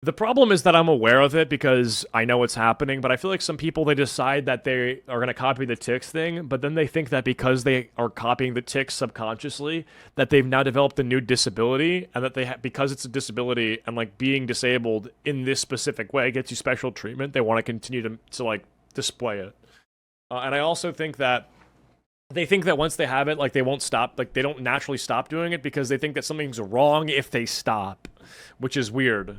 the problem is that I'm aware of it because I know what's happening, but I feel like some people, they decide that they are going to copy the tics thing, but then they think that because they are copying the tics subconsciously, that they've now developed a new disability, and that because it's a disability and like being disabled in this specific way gets you special treatment, they want to continue to like display it. And I also think that they think that once they have it, like they won't stop, like they don't naturally stop doing it because they think that something's wrong if they stop, which is weird.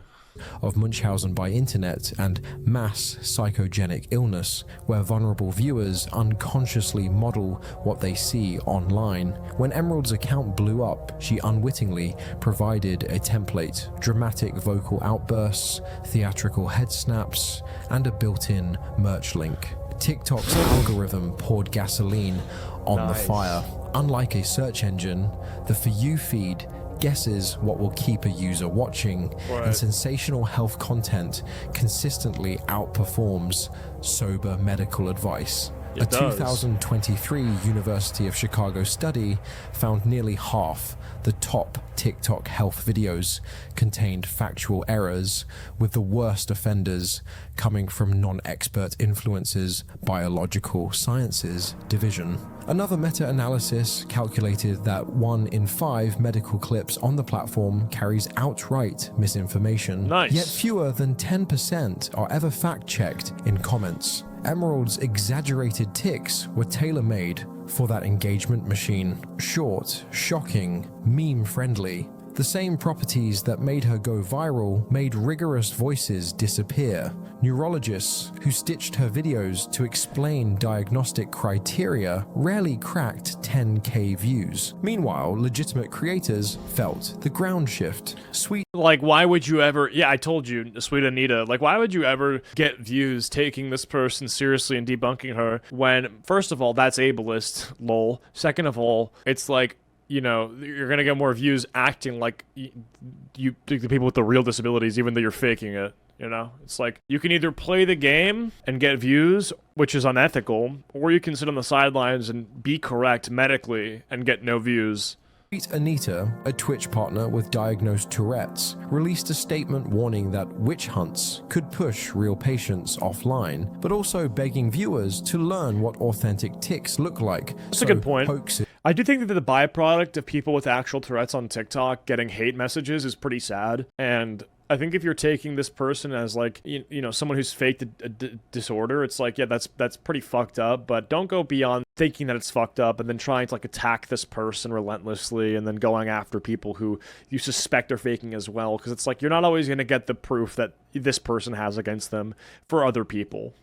Of Munchausen by internet and mass psychogenic illness, where vulnerable viewers unconsciously model what they see online. When Emerald's account blew up, she unwittingly provided a template: dramatic vocal outbursts, theatrical head snaps, and a built-in merch link. TikTok's algorithm poured gasoline on the fire. Unlike a search engine, the For You feed guesses what will keep a user watching, and sensational health content consistently outperforms sober medical advice. A 2023 University of Chicago study found nearly half the top TikTok health videos contained factual errors, with the worst offenders coming from non-expert influencers' biological sciences division. Another meta-analysis calculated that 1 in 5 medical clips on the platform carries outright misinformation. Nice. Yet fewer than 10% are ever fact-checked in comments. Emerald's exaggerated tics were tailor-made for that engagement machine. Short, shocking, meme-friendly. The same properties that made her go viral made rigorous voices disappear. Neurologists who stitched her videos to explain diagnostic criteria rarely cracked 10K views. Meanwhile, legitimate creators felt the ground shift. Like, why would you ever... Yeah, I told you, Sweet Anita. Like, why would you ever get views taking this person seriously and debunking her when, first of all, that's ableist, lol. Second of all, it's like, you know, you're gonna get more views acting like the people with the real disabilities, even though you're faking it. You know, it's like you can either play the game and get views, which is unethical, or you can sit on the sidelines and be correct medically and get no views. Sweet Anita, a Twitch partner with diagnosed Tourette's, released a statement warning that witch hunts could push real patients offline, but also begging viewers to learn what authentic tics look like. That's a good point. I do think that the byproduct of people with actual Tourette's on TikTok getting hate messages is pretty sad, and I think if you're taking this person as like, you know, someone who's faked a disorder, it's like, yeah, that's pretty fucked up, but don't go beyond thinking that it's fucked up and then trying to like attack this person relentlessly and then going after people who you suspect are faking as well, because it's like you're not always going to get the proof that this person has against them for other people.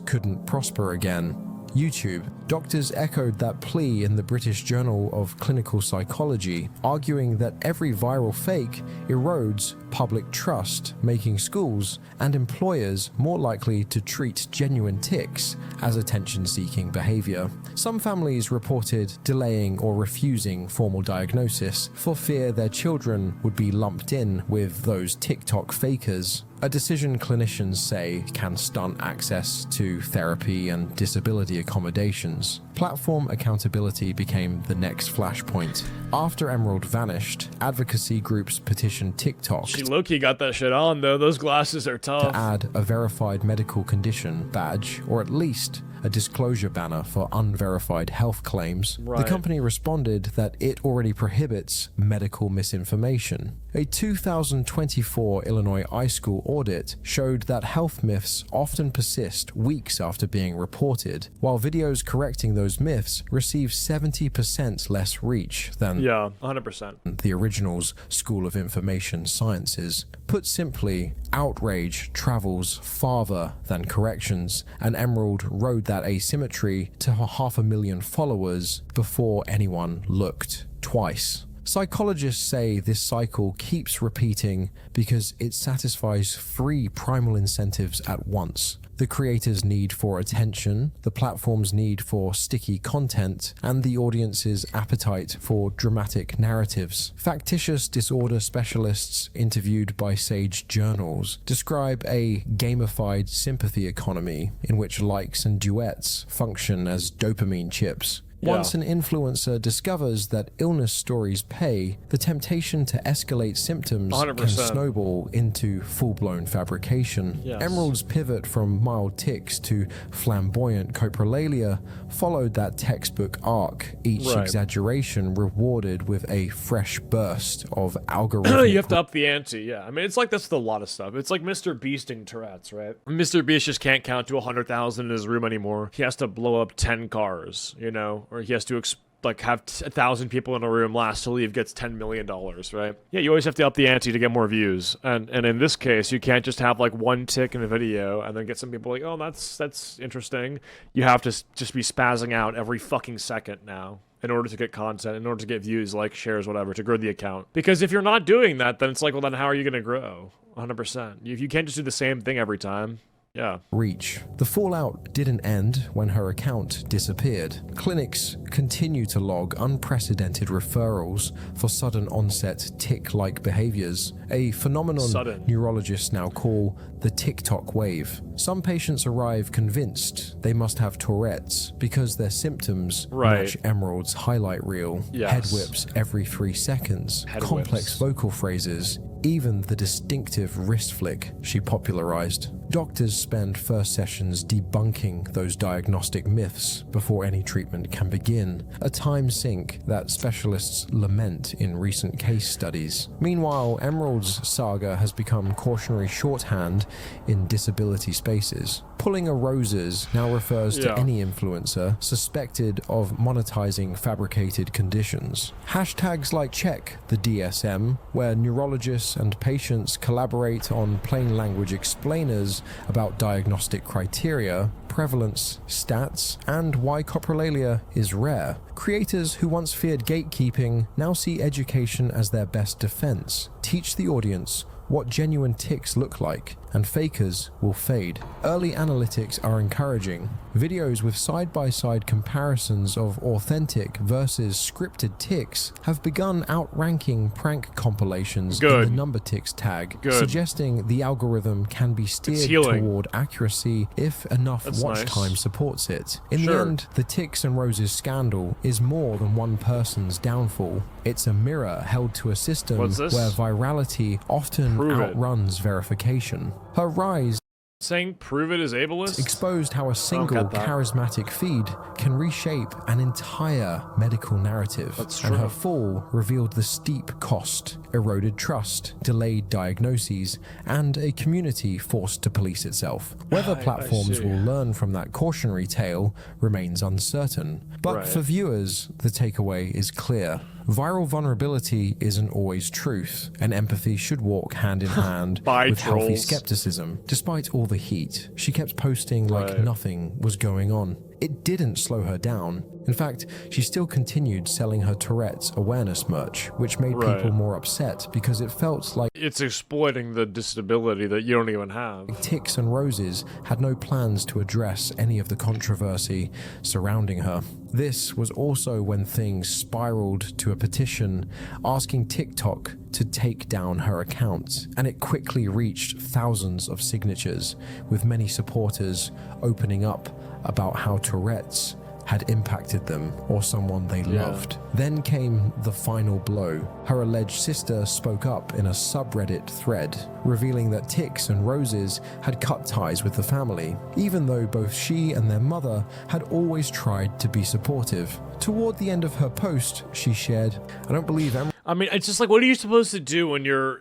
Couldn't prosper again. YouTube, doctors echoed that plea in the British Journal of Clinical Psychology, arguing that every viral fake erodes public trust, making schools and employers more likely to treat genuine tics as attention-seeking behavior. Some families reported delaying or refusing formal diagnosis for fear their children would be lumped in with those TikTok fakers. A decision clinicians say can stunt access to therapy and disability accommodations. Platform accountability became the next flashpoint. After Emerald vanished, advocacy groups petitioned TikTok. She low-key got that shit on, though. Those glasses are tough. To add a verified medical condition badge, or at least a disclosure banner for unverified health claims. Right. The company responded that it already prohibits medical misinformation. A 2024 Illinois iSchool audit showed that health myths often persist weeks after being reported, while videos correcting those myths receive 70% less reach than 100%. the original's School of Information Sciences. Put simply, outrage travels farther than corrections, and Emerald rode that asymmetry to her 500,000 followers before anyone looked twice. Psychologists say this cycle keeps repeating because it satisfies three primal incentives at once: the creator's need for attention, the platform's need for sticky content, and the audience's appetite for dramatic narratives. Factitious disorder specialists interviewed by Sage Journals describe a gamified sympathy economy in which likes and duets function as dopamine chips. Once an influencer discovers that illness stories pay, the temptation to escalate symptoms 100%. can snowball into full-blown fabrication. Yes. Emerald's pivot from mild tics to flamboyant coprolalia followed that textbook arc, each exaggeration rewarded with a fresh burst of algorithmic... You have to up the ante, yeah. I mean, it's like this with a lot of stuff. It's like Mr. Beasting Tourette's, right? Mr. Beast just can't count to 100,000 in his room anymore. He has to blow up 10 cars, you know? Or he has to like have 1,000 people in a room, last to leave gets $10 million, right? Yeah, you always have to up the ante to get more views. And in this case, you can't just have like one tick in a video and then get some people like, oh, that's interesting. You have to just be spazzing out every fucking second now in order to get content, in order to get views, like shares, whatever, to grow the account. Because if you're not doing that, then it's like, well, then how are you going to grow? 100%. If you can't just do the same thing every time. Yeah. Reach. The fallout didn't end when her account disappeared. Clinics continue to log unprecedented referrals for sudden onset tic-like behaviors, a phenomenon neurologists now call the TikTok wave. Some patients arrive convinced they must have Tourette's because their symptoms match Emerald's highlight reel. Head whips every 3 seconds, complex vocal phrases, even the distinctive wrist flick she popularized. Doctors spend first sessions debunking those diagnostic myths before any treatment can begin, a time sink that specialists lament in recent case studies. Meanwhile, Emerald's saga has become cautionary shorthand in disability spaces. Pulling a roses now refers to Yeah. any influencer suspected of monetizing fabricated conditions. Hashtags like check the DSM, where neurologists and patients collaborate on plain language explainers about diagnostic criteria, prevalence, stats, and why coprolalia is rare. Creators who once feared gatekeeping now see education as their best defense. Teach the audience what genuine tics look like, and fakers will fade. Early analytics are encouraging. Videos with side-by-side comparisons of authentic versus scripted tics have begun outranking prank compilations in the number tics tag, suggesting the algorithm can be steered toward accuracy if enough watch time supports it. In the end, the Tics and Roses scandal is more than one person's downfall. It's a mirror held to a system where virality often outruns verification. Her rise saying prove it is ableist exposed how a single charismatic feed can reshape an entire medical narrative. And her fall revealed the steep cost, eroded trust, delayed diagnoses, and a community forced to police itself. Whether platforms will learn from that cautionary tale remains uncertain. But for viewers, the takeaway is clear. Viral vulnerability isn't always truth, and empathy should walk hand in hand with healthy skepticism. Despite all the heat, she kept posting like nothing was going on. It didn't slow her down. In fact, she still continued selling her Tourette's awareness merch, which made people more upset because it felt like it's exploiting the disability that you don't even have. Tics and Roses had no plans to address any of the controversy surrounding her. This was also when things spiraled to a petition asking TikTok to take down her account, and it quickly reached thousands of signatures, with many supporters opening up about how Tourette's had impacted them or someone they loved. Then came the final blow. Her alleged sister spoke up in a subreddit thread, revealing that Tics and Roses had cut ties with the family, even though both she and their mother had always tried to be supportive. Toward the end of her post, she shared, "I don't believe I mean, it's just like, what are you supposed to do when your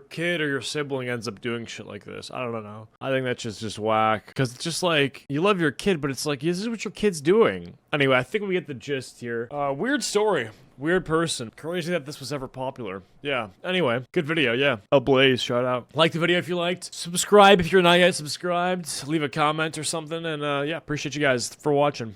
kid or your sibling ends up doing shit like this? I don't know. I think that's just whack. Because it's just like, you love your kid, but it's like, this is what your kid's doing. Anyway, I think we get the gist here. Weird story. Weird person. Crazy that this was ever popular. Yeah. Anyway, good video, yeah. Oh, Blaze, shout out. Like the video if you liked. Subscribe if you're not yet subscribed. Leave a comment or something. And yeah, appreciate you guys for watching.